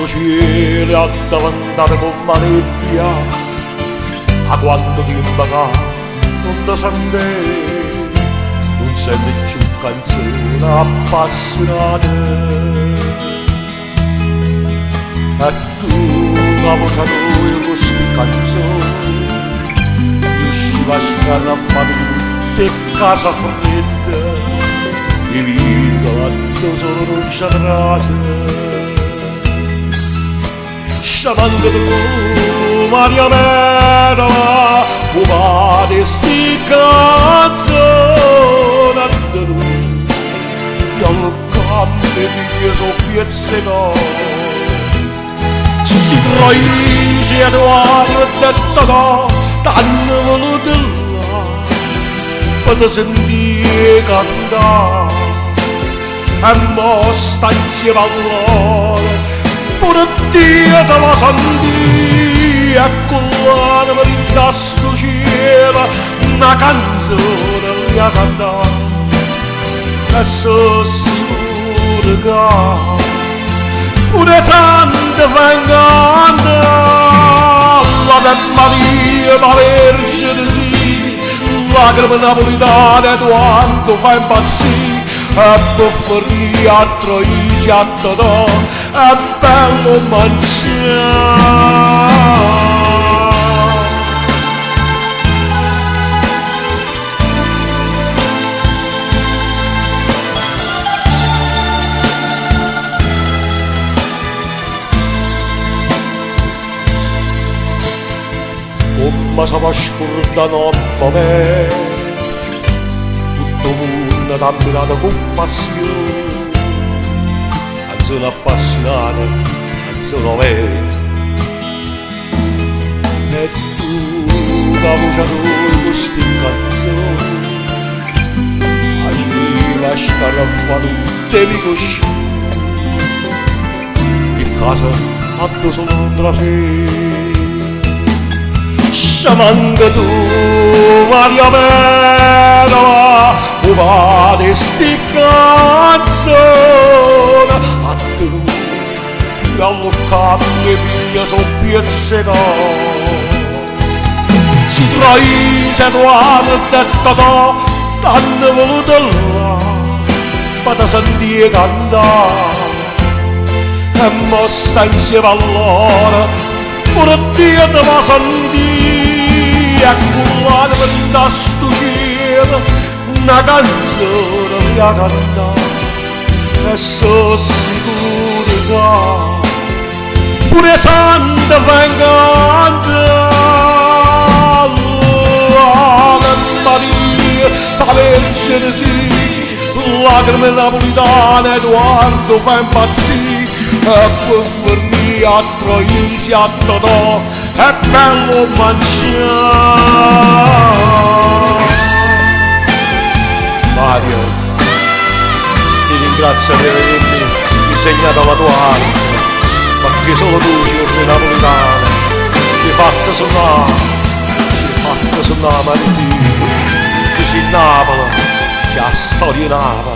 sto cielo davanti con la nebbia, a quando tempo che non ti sente, non senti più canzone appassionata. E tu, la voce tua, queste canzoni, riusciva a stare a fare tutte casa fredda, e vita a tu solo non c'è traccia. Sciamando tu, Maria Mera, umane sti canzoni a tu, io non cambio di soffiezze no. Si traisi Edoardo e Totò, t'hanno voluto là, per te sentire cantare, e mo sta insieme a loro, pure Dio te lo sentì, e con l'anima di sto cielo, una canzone mi ha cantato, e sono sicuro che pure Santa vengando, la de Maria, la Vergine sì, lacrime napolitane, Edoardo fa impazzire, e bufferì a Troisi a Totò, è bello mangiare. Ma se va scordando un po' me, tutto il mondo t'ha ammirato con passione, canzone appassionata, canzone vera. E tu, la voce tua, queste canzoni, arriva a stare a fare tutte le coscienze, in casa a tu sono tra sé. Sciamando tu, Maria Mera, umane sti canzoni a tu, io alloccato mie figlie sono piezze no. Si traisi Edoardo e Totò, t'hanno voluto là, per te sentire cantare, e mo sta insieme a loro, pure Dio te lo sentì, e con l'anima da sto cielo, una canzone mi ha cantato, e sono sicuro che pure Santa vengando, l'Ave Maria, la Vergine sì, lacrime napolitane, Edoardo fa impazzire, e bufferì a Troisi a Totò, è bello mangiare. Mario, ti ringrazio per avermi insegnato la tua arte, perché solo tu ci ormai napolitana, ti hai fatto suonare, ma di Dio, che si Napoli, che ha storia in Napoli.